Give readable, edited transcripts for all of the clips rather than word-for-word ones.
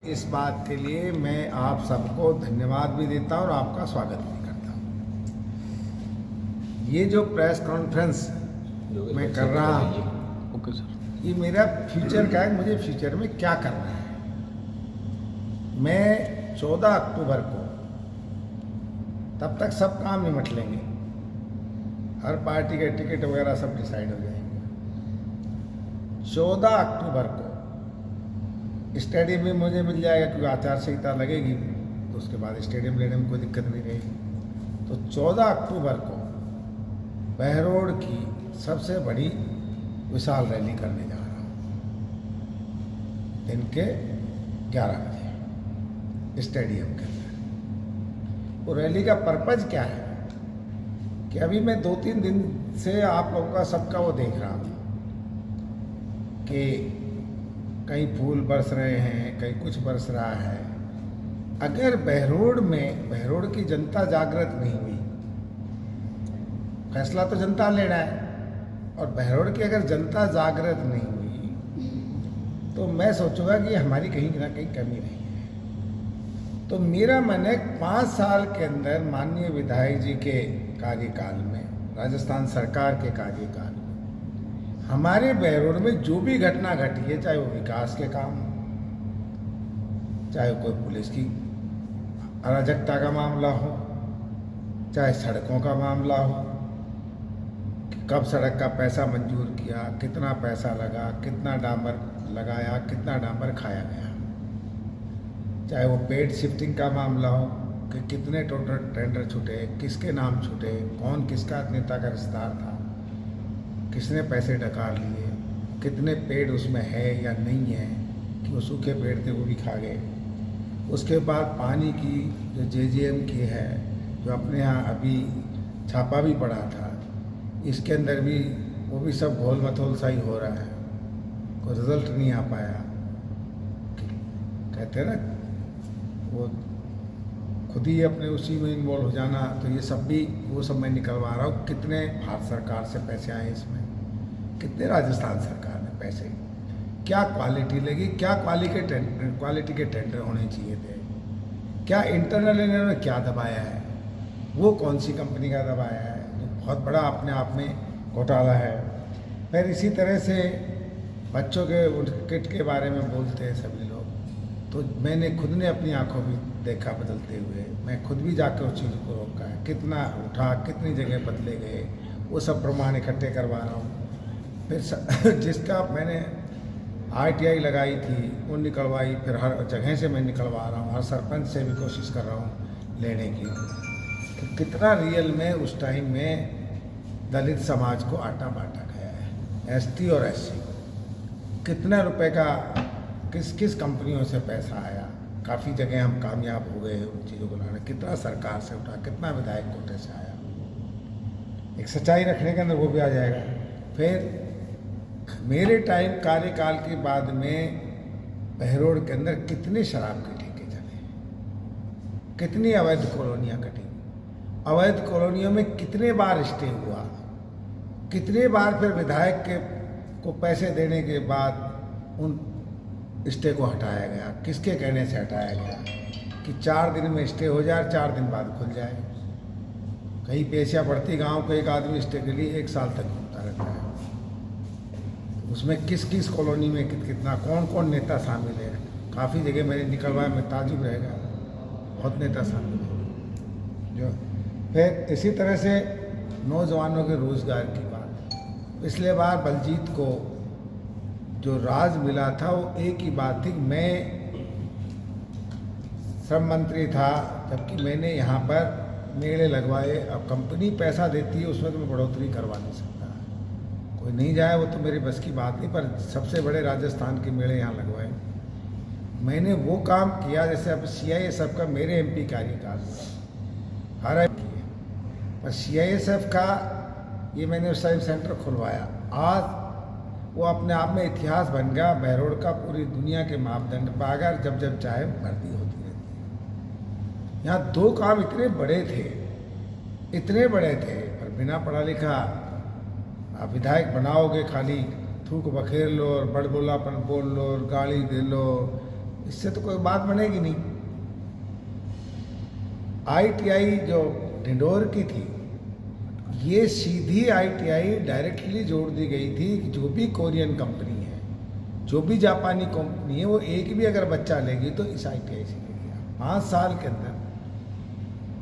इस बात के लिए मैं आप सबको धन्यवाद भी देता हूं और आपका स्वागत भी करता हूं। ये जो प्रेस कॉन्फ्रेंस मैं कर रहा हूं, ओके सर, ये मेरा फ्यूचर का है। मुझे फ्यूचर में क्या करना है। मैं 14 अक्टूबर को, तब तक सब काम निमट लेंगे, हर पार्टी के टिकट वगैरह सब डिसाइड हो जाएंगे। 14 अक्टूबर को स्टेडियम में मुझे मिल जाएगा, क्योंकि आचार संहिता लगेगी तो उसके बाद स्टेडियम लेने में कोई दिक्कत नहीं रहेगी। तो 14 अक्टूबर को बहरोड की सबसे बड़ी विशाल रैली करने जा रहा हूँ, दिन के 11 बजे स्टेडियम के अंदर। वो रैली का पर्पज क्या है कि अभी मैं 2-3 दिन से आप लोगों का सबका वो देख रहा हूँ कि कहीं फूल बरस रहे हैं, कहीं कुछ बरस रहा है। अगर बहरोड की जनता जागृत नहीं हुई, फैसला तो जनता लेना है, और बहरोड की अगर जनता जागृत नहीं हुई तो मैं सोचूंगा कि हमारी कहीं ना कहीं कमी रही है। तो मेरा मन है 5 साल के अंदर माननीय विधायक जी के कार्यकाल में, राजस्थान सरकार के कार्यकाल में, हमारे बहरोड में जो भी घटना घटी है, चाहे वो विकास के काम, चाहे कोई पुलिस की अराजकता का मामला हो, चाहे सड़कों का मामला हो, कि कब सड़क का पैसा मंजूर किया, कितना पैसा लगा, कितना डामर लगाया, कितना डामर खाया गया, चाहे वो पेड शिफ्टिंग का मामला हो कि कितने टोटल टेंडर छूटे, किसके नाम छूटे, कौन किसका नेता का रिश्तेदार था, किसने पैसे डकार लिए, कितने पेड़ उसमें है या नहीं है, कि वो सूखे पेड़ थे वो भी खा गए। उसके बाद पानी की जो जेजेएम की है, जो अपने यहाँ अभी छापा भी पड़ा था, इसके अंदर भी वो भी सब घोल मथोल सा ही हो रहा है, कोई रिजल्ट नहीं आ पाया। कहते हैं ना, वो खुद ही अपने उसी में इन्वॉल्व हो जाना। तो ये सब भी वो सब मैं निकलवा रहा हूँ। कितने भारत सरकार से पैसे आए इसमें, कितने राजस्थान सरकार ने पैसे, क्या क्वालिटी लगी, क्या क्वालिटी के टेंडर होने चाहिए थे, क्या इंटरनल इन्होंने क्या दबाया है, वो कौन सी कंपनी का दबाया है, जो बहुत बड़ा अपने आप में घोटाला है। फिर इसी तरह से बच्चों के किट के बारे में बोलते हैं सभी लोग, तो मैंने खुद ने अपनी आंखों में देखा बदलते हुए, मैं खुद भी जाकर उस चीज़ को रोका है, कितना उठा, कितनी जगह बदले गए, वो सब प्रमाण इकट्ठे करवा रहा हूँ। फिर जिसका मैंने RTI लगाई थी वो निकलवाई, फिर हर जगह से मैं निकलवा रहा हूँ, हर सरपंच से भी कोशिश कर रहा हूँ लेने की, कि कितना रियल में उस टाइम में दलित समाज को आटा बांटा गया है, ST और SC को, कितने रुपए का किस किस कंपनियों से पैसा आया। काफ़ी जगह हम कामयाब हो गए उन चीज़ों को लाने, कितना सरकार से उठा, कितना विधायक कोटे से आया। एक सच्चाई रखने के अंदर वो भी आ जाएगा। फिर मेरे टाइम कार्यकाल के बाद में बहरोड के अंदर कितने शराब के ठेके चले, कितनी अवैध कॉलोनियाँ कटी, अवैध कॉलोनियों में कितने बार स्टे हुआ, कितने बार फिर विधायक को पैसे देने के बाद उन स्टे को हटाया गया, किसके कहने से हटाया गया कि 4 दिन में स्टे हो जाए, 4 दिन बाद खुल जाए। कहीं पेशियाँ पड़ती गांव को, एक आदमी स्टे के लिए 1 साल तक घूमता रहता है। उसमें किस किस कॉलोनी में कितना कौन कौन नेता शामिल है, काफ़ी जगह मैंने निकलवाया, मैं ताजुब रहेगा, बहुत नेता शामिल है जो। फिर इसी तरह से नौजवानों के रोज़गार की बात, पिछले बार बलजीत को जो राज मिला था वो एक ही बात थी, मैं श्रम मंत्री था, जबकि मैंने यहाँ पर मेले लगवाए। अब कंपनी पैसा देती है, उसमें तो मैं बढ़ोतरी करवा नहीं सकता, कोई नहीं जाए वो तो मेरी बस की बात नहीं, पर सबसे बड़े राजस्थान के मेले यहाँ लगवाए। मैंने वो काम किया जैसे अब CISF का मेरे MP कार्यकाल में हर किए, पर CISF का ये मैंने उस टाइम सेंटर खुलवाया। आज वो अपने आप में इतिहास बन गया बहरोड का, पूरी दुनिया के मापदंड पर अगर जब चाहे भर्ती होती रहती है। यहाँ 2 काम इतने बड़े थे, इतने बड़े थे, पर बिना पढ़ा लिखा आप विधायक बनाओगे, खाली थूक बखेर लो और बड़बोलापन बोल लो और गाली दे लो, इससे तो कोई बात बनेगी नहीं। ITI जो ढिंढोर की थी, ये सीधी ITI डायरेक्टली जोड़ दी गई थी कि जो भी कोरियन कंपनी है, जो भी जापानी कंपनी है, वो एक भी अगर बच्चा लेगी तो इस ITI से लेगी। 5 साल के अंदर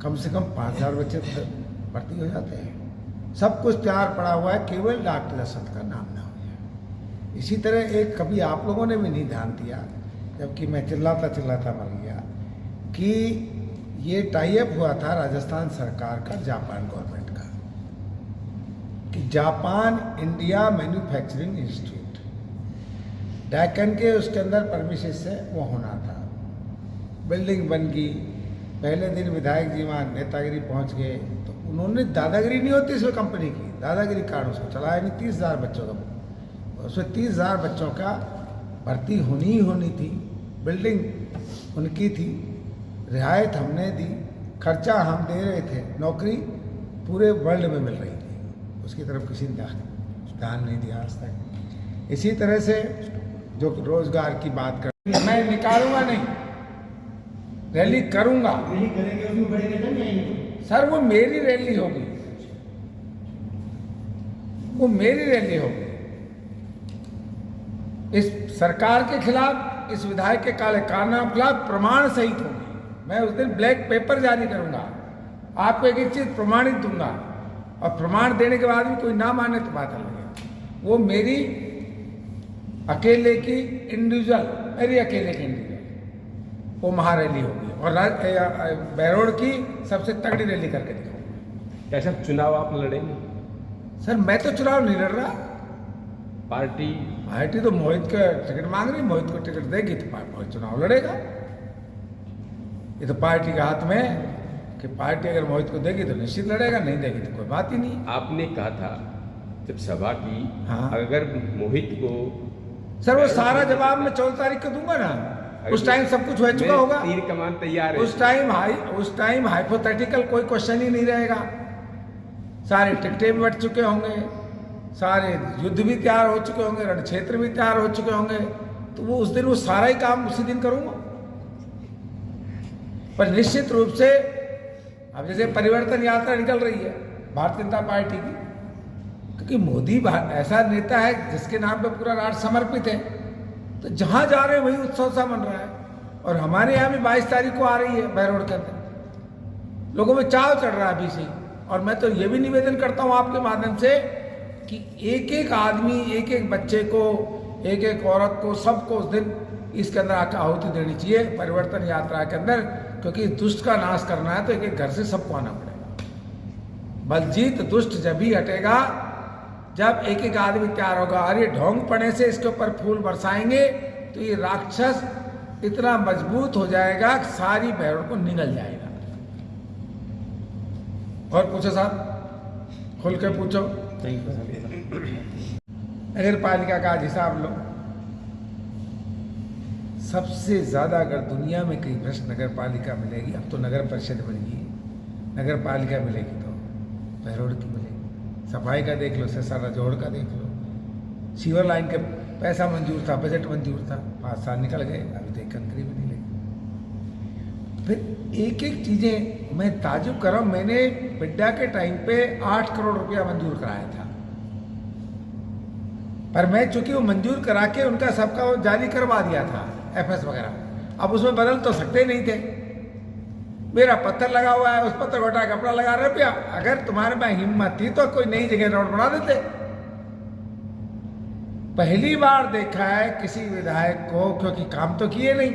कम से कम 5000 बच्चे भर्ती हो जाते हैं। सब कुछ तैयार पड़ा हुआ है, केवल डॉक्टर असद का नाम ना हो जाए। इसी तरह एक कभी आप लोगों ने भी नहीं ध्यान दिया, जबकि मैं चिल्लाता मर गया, कि ये टाई अप हुआ था राजस्थान सरकार का जापान गवर्नमेंट का, कि Japan India manufacturing institute Deccan के उसके अंदर परमिशन से वो होना था। बिल्डिंग बन गई, पहले दिन विधायक जी वहाँ नेतागिरी पहुँच गए, तो उन्होंने दादागिरी नहीं होती इसमें कंपनी की, दादागिरी कारण उसको चलाया नहीं। 30,000 बच्चों का, उसमें 30,000 बच्चों का भर्ती होनी ही होनी थी। बिल्डिंग उनकी थी, रियायत हमने दी, खर्चा हम दे रहे थे, नौकरी पूरे वर्ल्ड में मिल रही थी, उसकी तरफ किसी ने ध्यान नहीं दिया आज तक। इसी तरह से जो रोजगार की बात कर, मैं निकालूंगा नहीं, रैली करूंगा। रैली करेंगे, उसमें बड़े नेता नहीं आएंगे सर, वो मेरी रैली होगी, वो मेरी रैली होगी। इस सरकार के खिलाफ, इस विधायक के काले कारनामे के खिलाफ प्रमाण सहित होगी। मैं उस दिन ब्लैक पेपर जारी करूंगा, आपको एक एक चीज प्रमाणित दूंगा, और प्रमाण देने के बाद भी कोई ना माने तो बात अलग है। वो मेरी अकेले की इंडिविजुअल, मेरी अकेले की इंडिविजुअल वो महारैली होगी, और बहरोड़ की सबसे तगड़ी रैली करके दिखाऊंगा। कैसा चुनाव आप लड़ेंगे? सर, मैं तो चुनाव नहीं लड़ रहा, पार्टी तो मोहित का टिकट मांग रही, मोहित को टिकट देगी तो मोहित चुनाव लड़ेगा। ये तो पार्टी के हाथ में है कि पार्टी अगर मोहित को देगी तो निश्चित लड़ेगा, नहीं देगी तो कोई बात ही नहीं। आपने कहा था जब सभा की, हाँ। अगर मोहित को, सर वो सारा जवाब मैं 14 तारीख को दूंगा ना, उस टाइम सब कुछ हो चुका होगा, तीर कमान तैयार है। उस टाइम हाइपोथेटिकल कोई क्वेश्चन ही नहीं रहेगा, सारे टिकटें भी बट चुके होंगे, सारे युद्ध भी तैयार हो चुके होंगे, रण क्षेत्र भी तैयार हो चुके होंगे, तो वो उस दिन वो सारा ही काम उसी दिन करूंगा। पर निश्चित रूप से अब जैसे परिवर्तन यात्रा निकल रही है भारतीय जनता पार्टी की, क्योंकि मोदी ऐसा नेता है जिसके नाम पे पूरा राष्ट्र समर्पित है, तो जहां जा रहे हैं वही उत्सव सा मन रहा है। और हमारे यहाँ भी 22 तारीख को आ रही है बहरोड के अंदर, लोगों में चाव चढ़ रहा है अभी से। और मैं तो ये भी निवेदन करता हूँ आपके माध्यम से कि एक एक आदमी, एक एक बच्चे को, एक एक औरत को, सबको उस दिन इसके अंदर आकर आहुति देनी चाहिए परिवर्तन यात्रा के अंदर, क्योंकि दुष्ट का नाश करना है तो एक एक घर से सबको आना पड़ेगा। बलजीत दुष्ट जब ही हटेगा जब एक एक आदमी तैयार होगा। और ये ढोंग पड़े से इसके ऊपर फूल बरसाएंगे तो ये राक्षस इतना मजबूत हो जाएगा कि सारी बहरों को निगल जाएगा। और पूछो साहब, खुल के पूछो। नगर पालिका का आज हिसाब लो, सबसे ज्यादा अगर दुनिया में कहीं भ्रष्ट नगर पालिका मिलेगी, अब तो नगर परिषद बन गई, नगर पालिका मिलेगी तो बहरोड की मिलेगी। सफाई का देख लो, सेसा रजोड़ का देख लो, सीवर लाइन का पैसा मंजूर था, बजट मंजूर था, 5 साल निकल गए, अभी तक कंकरी भी नहीं लगी। फिर एक एक चीजें मैं ताजुब कर रहा हूं। मैंने बिड्डा के टाइम पे 8 करोड़ रुपया मंजूर कराया था, पर मैं चूंकि वो मंजूर करा के उनका सबका वो जारी करवा दिया था एफएस वगैरह, अब उसमें बदल तो सकते नहीं थे। मेरा पत्थर लगा हुआ है, उस पत्थर को हटा कपड़ा लगा रहे रुपया। अगर तुम्हारे में हिम्मत थी तो कोई नई जगह रोड बना देते। पहली बार देखा है किसी विधायक को, क्योंकि काम तो किए नहीं,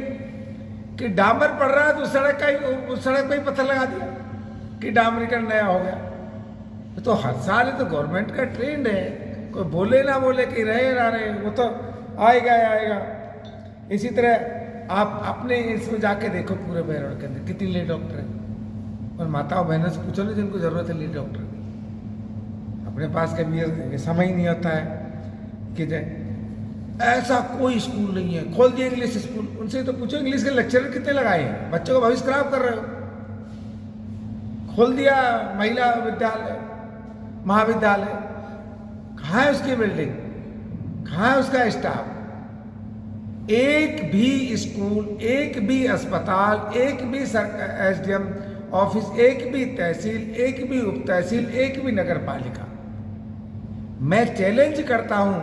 कि डामर पड़ रहा है तो उस सड़क पे ही पत्थर लगा दिया कि डामरीकरण नया हो गया। तो हर साल तो गवर्नमेंट का ट्रेंड है, कोई बोले ना बोले कि रहे ना रहे, वो तो आएगा आएगा। इसी तरह आप अपने इसमें जाके देखो पूरे बहरोड के अंदर कितनी लेट डॉक्टर है, और माताओं बहनों से पूछो ना जिनको जरूरत है लेट डॉक्टर की। अपने पास कभी समय ही नहीं होता है कि ऐसा कोई स्कूल नहीं है, खोल दिया इंग्लिश स्कूल। उनसे तो पूछो इंग्लिश के लेक्चरर कितने लगाए हैं, बच्चों का भविष्य खराब कर रहे हो। खोल दिया महिला विद्यालय, महाविद्यालय, कहाँ है उसकी बिल्डिंग, कहाँ है उसका स्टाफ? एक भी स्कूल, एक भी अस्पताल, एक भी एसडीएम ऑफिस, एक भी तहसील, एक भी उप तहसील, एक भी नगर पालिका, मैं चैलेंज करता हूं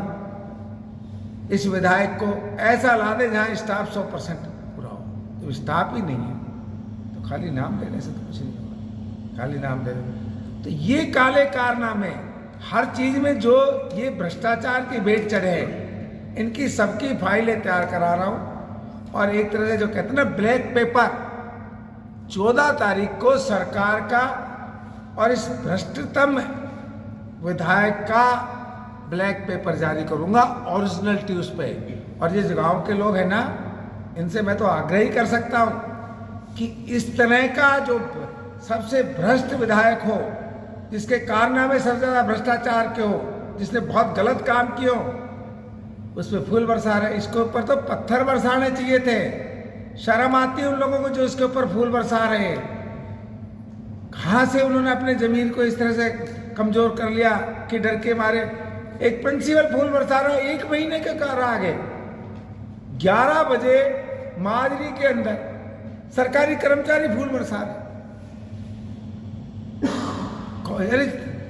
इस विधायक को ऐसा ला दे जहां स्टाफ 100% पूरा हो। तो स्टाफ ही नहीं है तो खाली नाम देने से तो कुछ नहीं होगा, खाली नाम दे दे। तो ये काले कारनामे, हर चीज में जो ये भ्रष्टाचार के भेंट चढ़े हैं, इनकी सबकी फाइलें तैयार करा रहा हूं। और एक तरह से जो कहते हैं ना ब्लैक पेपर, 14 तारीख को सरकार का और इस भ्रष्टतम विधायक का ब्लैक पेपर जारी करूंगा ओरिजिनलिटी उस पे। और ये गांव के लोग हैं ना, इनसे मैं तो आग्रह ही कर सकता हूं कि इस तरह का जो सबसे भ्रष्ट विधायक हो, जिसके कारनामे सबसे ज्यादा भ्रष्टाचार के हो, जिसने बहुत गलत काम किए हो, उस पर फूल बरसा रहे। इसके ऊपर तो पत्थर बरसाने चाहिए थे। शर्म आती है उन लोगों को जो इसके ऊपर फूल बरसा रहे हैं। कहां से उन्होंने अपने जमीन को इस तरह से कमजोर कर लिया कि डर के मारे एक प्रिंसिपल फूल बरसा रहा है। 1 महीने का कार्य आगे 11 बजे माजरी के अंदर सरकारी कर्मचारी फूल बरसा रहे।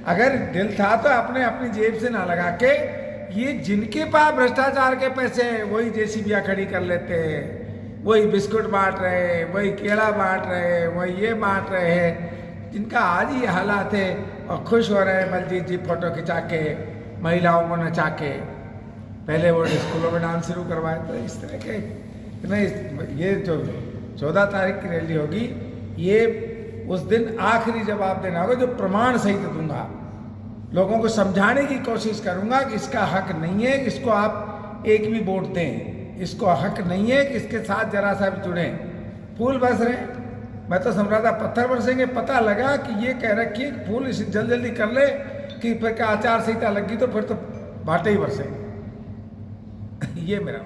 अगर दिल था तो अपने अपनी जेब से ना लगा के, ये जिनके पास भ्रष्टाचार के पैसे हैं वही जेसीबियां खड़ी कर लेते हैं, वही बिस्कुट बांट रहे हैं, वही केला बांट रहे हैं, वही ये बांट रहे हैं, जिनका आज ये हालात है और खुश हो रहे हैं बलजीत जी फोटो खिंचा के, महिलाओं को नचा के। पहले वो स्कूलों में डांस शुरू करवाए। तो इस तरह के नहीं, ये जो 14 तारीख की रैली होगी, ये उस दिन आखिरी जवाब देना होगा जो प्रमाण सहित दूंगा। लोगों को समझाने की कोशिश करूंगा कि इसका हक नहीं है, इसको आप एक भी वोट दें, इसको हक नहीं है कि इसके साथ जरा सा भी जुड़े। फूल बरस रहे, मैं तो समझ रहा था पत्थर बरसेंगे, पता लगा कि ये कह रखी है फूल इसे जल्दी जल्दी कर ले कि फिर क्या आचार संहिता लगी तो फिर तो बाटे ही बरसेंगे। ये मेरा